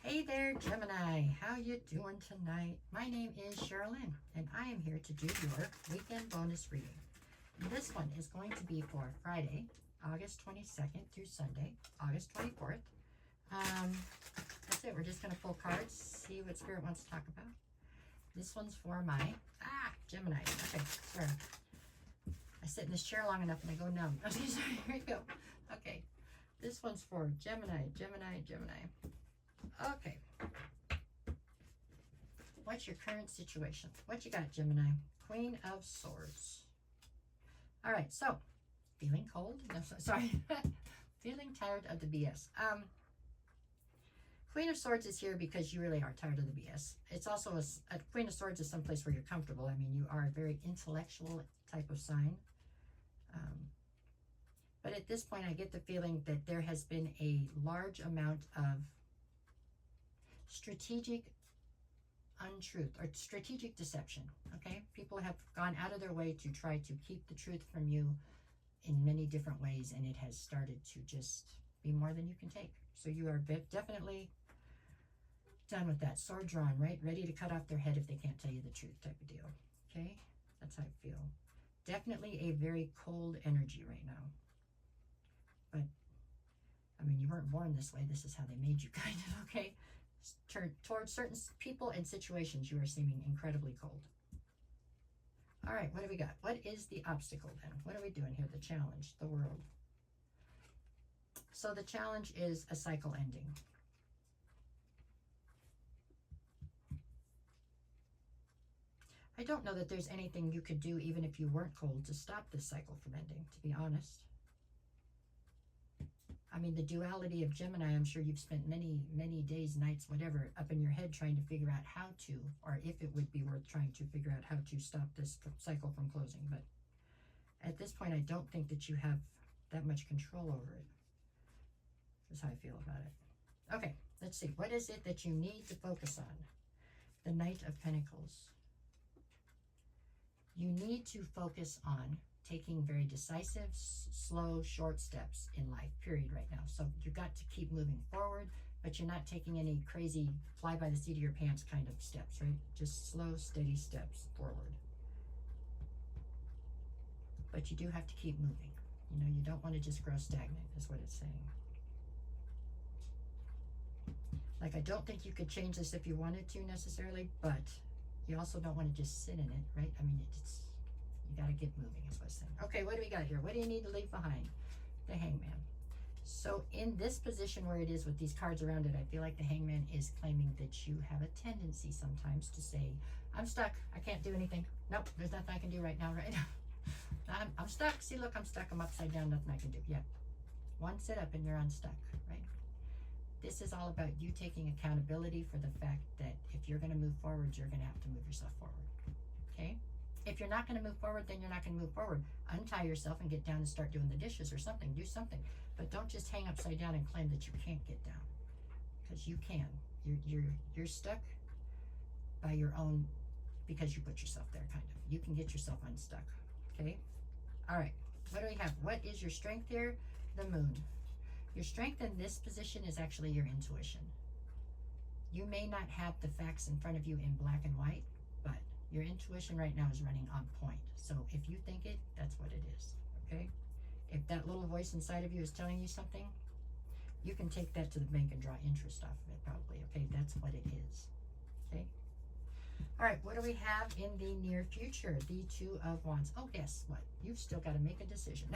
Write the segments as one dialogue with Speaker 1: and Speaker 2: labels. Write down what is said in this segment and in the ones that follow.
Speaker 1: Hey there, Gemini. How you doing tonight? My name is Sherilyn, and I am here to do your weekend bonus reading. This one is going to be for Friday, August 22nd through Sunday, August 24th. That's it. We're just going to pull cards, see what Spirit wants to talk about. This one's for my, Gemini. Okay, sorry. I sit in this chair long enough and I go numb. Okay, sorry, here we go. Okay, this one's for Gemini. Okay. What's your current situation? What you got, Gemini? Queen of Swords. All right, so feeling cold? No, sorry. Feeling tired of the BS. Queen of Swords is here because you really are tired of the BS. It's also a Queen of Swords is someplace where you're comfortable. I mean, you are a very intellectual type of sign. But at this point, I get the feeling that there has been a large amount of strategic untruth or strategic deception. Okay, people have gone out of their way to try to keep the truth from you in many different ways, and it has started to just be more than you can take. So you are definitely done with that. Sword drawn, right? Ready to cut off their head if they can't tell you the truth type of deal. Okay, that's how I feel. Definitely a very cold energy right now. But I mean, you weren't born this way. This is how they made you, kind of. Okay, towards certain people and situations, you are seeming incredibly cold. All right, what do we got? What is the obstacle then? What are we doing here? The challenge, the world. So the challenge is a cycle ending. I don't know that there's anything you could do, even if you weren't cold, to stop this cycle from ending, to be honest. I mean, the duality of Gemini, I'm sure you've spent many, many days, nights, whatever, up in your head trying to figure out how to, or if it would be worth trying to figure out how to stop this cycle from closing. But at this point, I don't think that you have that much control over it. That's how I feel about it. Okay, let's see. What is it that you need to focus on? The Knight of Pentacles. You need to focus on taking very decisive, slow, short steps in life, period, right now. So you've got to keep moving forward, but you're not taking any crazy fly by the seat of your pants kind of steps, right? Just slow, steady steps forward. But you do have to keep moving. You know, you don't want to just grow stagnant, is what it's saying. Like, I don't think you could change this if you wanted to necessarily, but you also don't want to just sit in it, right? I mean, you got to get moving, is what it's saying. Okay, what do we got here? What do you need to leave behind? The Hangman. So in this position where it is with these cards around it, I feel like the Hangman is claiming that you have a tendency sometimes to say, I'm stuck. I can't do anything. Nope, there's nothing I can do right now, right? I'm stuck. See, look, I'm stuck. I'm upside down. Nothing I can do. Yeah. One sit up and you're unstuck, right? This is all about you taking accountability for the fact that if you're going to move forward, you're going to have to move yourself forward. Okay? If you're not going to move forward, then you're not going to move forward. Untie yourself and get down and start doing the dishes or something. Do something. But don't just hang upside down and claim that you can't get down. Because you can. You're stuck by your own, because you put yourself there, kind of. You can get yourself unstuck. Okay? All right. What do we have? What is your strength here? The Moon. Your strength in this position is actually your intuition. You may not have the facts in front of you in black and white, but your intuition right now is running on point. So if you think it, that's what it is, okay? If that little voice inside of you is telling you something, you can take that to the bank and draw interest off of it probably, okay? That's what it is, okay? All right, what do we have in the near future? The Two of Wands. Oh, guess what? You've still got to make a decision.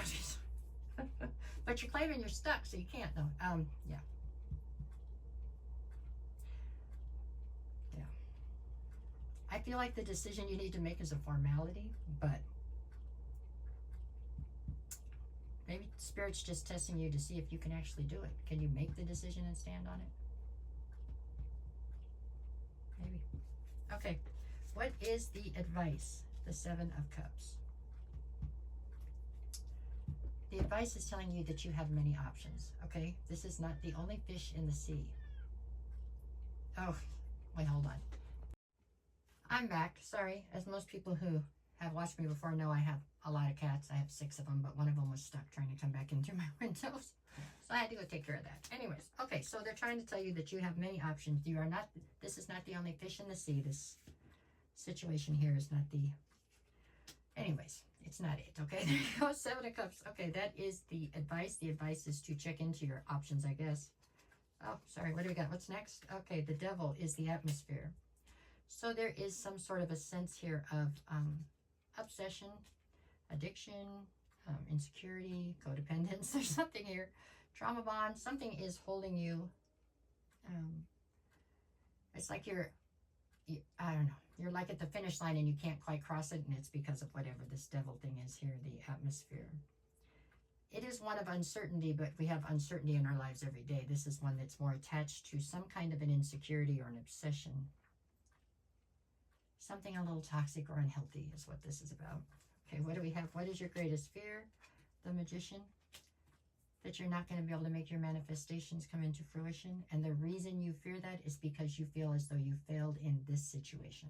Speaker 1: But you're claiming you're stuck, so you can't, though. Yeah. Yeah. I feel like the decision you need to make is a formality, but maybe Spirit's just testing you to see if you can actually do it. Can you make the decision and stand on it? Maybe. Okay. What is the advice? The Seven of Cups. The advice is telling you that you have many options, okay? This is not the only fish in the sea. Oh, wait, hold on. I'm back. Sorry. As most people who have watched me before know, I have a lot of cats. I have 6 of them, but one of them was stuck trying to come back in through my windows. So I had to go take care of that. Anyways, okay, so they're trying to tell you that you have many options. You are not, this is not the only fish in the sea. This situation here is not the, anyways, it's not it, okay? There you go, 7 of Cups. Okay, that is the advice. The advice is to check into your options, I guess. Oh, sorry, what do we got? What's next? Okay, the Devil is the atmosphere. So there is some sort of a sense here of obsession, addiction, insecurity, codependence. There's something here. Trauma bond. Something is holding you. It's like I don't know. You're like at the finish line and you can't quite cross it, and it's because of whatever this devil thing is here, the atmosphere. It is one of uncertainty, but we have uncertainty in our lives every day. This is one that's more attached to some kind of an insecurity or an obsession. Something a little toxic or unhealthy is what this is about. Okay, what do we have? What is your greatest fear? The Magician. That you're not going to be able to make your manifestations come into fruition. And the reason you fear that is because you feel as though you failed in this situation.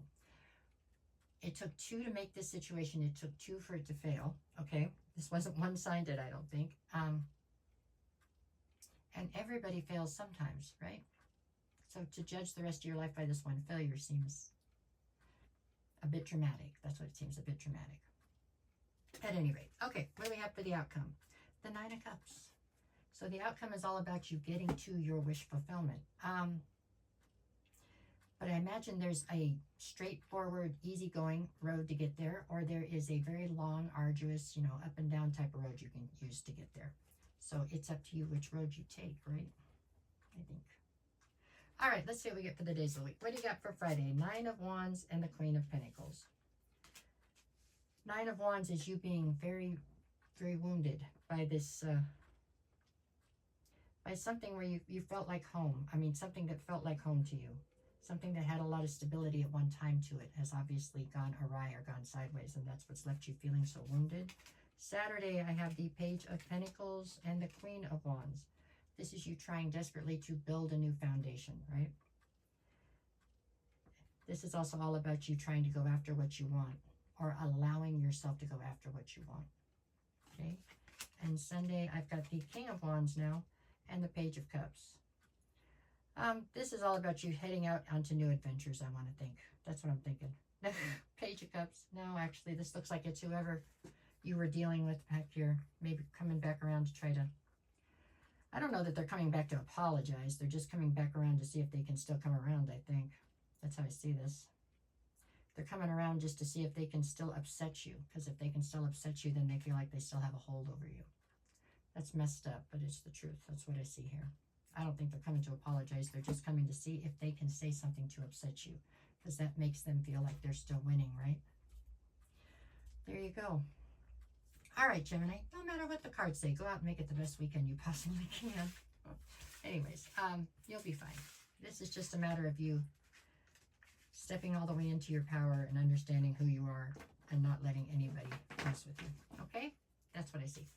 Speaker 1: It took 2 to make this situation. It took 2 for it to fail. Okay, this wasn't one-sided, I don't think. And everybody fails sometimes, right? So to judge the rest of your life by this one failure seems a bit dramatic. That's what it seems, a bit dramatic. At any rate, okay, what do we have for the outcome? The 9 of Cups. So the outcome is all about you getting to your wish fulfillment. But I imagine there's a straightforward, easygoing road to get there, or there is a very long, arduous, you know, up and down type of road you can use to get there. So it's up to you which road you take, right? I think. All right, let's see what we get for the days of the week. What do you got for Friday? 9 of Wands and the Queen of Pentacles. 9 of Wands is you being very, very wounded by this, by something where you felt like home. I mean, something that felt like home to you. Something that had a lot of stability at one time to it has obviously gone awry or gone sideways, and that's what's left you feeling so wounded. Saturday, I have the Page of Pentacles and the Queen of Wands. This is you trying desperately to build a new foundation, right? This is also all about you trying to go after what you want, or allowing yourself to go after what you want, okay? And Sunday, I've got the King of Wands now and the Page of Cups. This is all about you heading out onto new adventures, I want to think. That's what I'm thinking. Page of Cups. No, actually, this looks like it's whoever you were dealing with back here. Maybe coming back around to try to... I don't know that they're coming back to apologize. They're just coming back around to see if they can still come around, I think. That's how I see this. They're coming around just to see if they can still upset you. Because if they can still upset you, then they feel like they still have a hold over you. That's messed up, but it's the truth. That's what I see here. I don't think they're coming to apologize. They're just coming to see if they can say something to upset you, because that makes them feel like they're still winning, right? There you go. All right, Gemini, no matter what the cards say, go out and make it the best weekend you possibly can. Anyways, you'll be fine. This is just a matter of you stepping all the way into your power and understanding who you are and not letting anybody mess with you. Okay? That's what I see.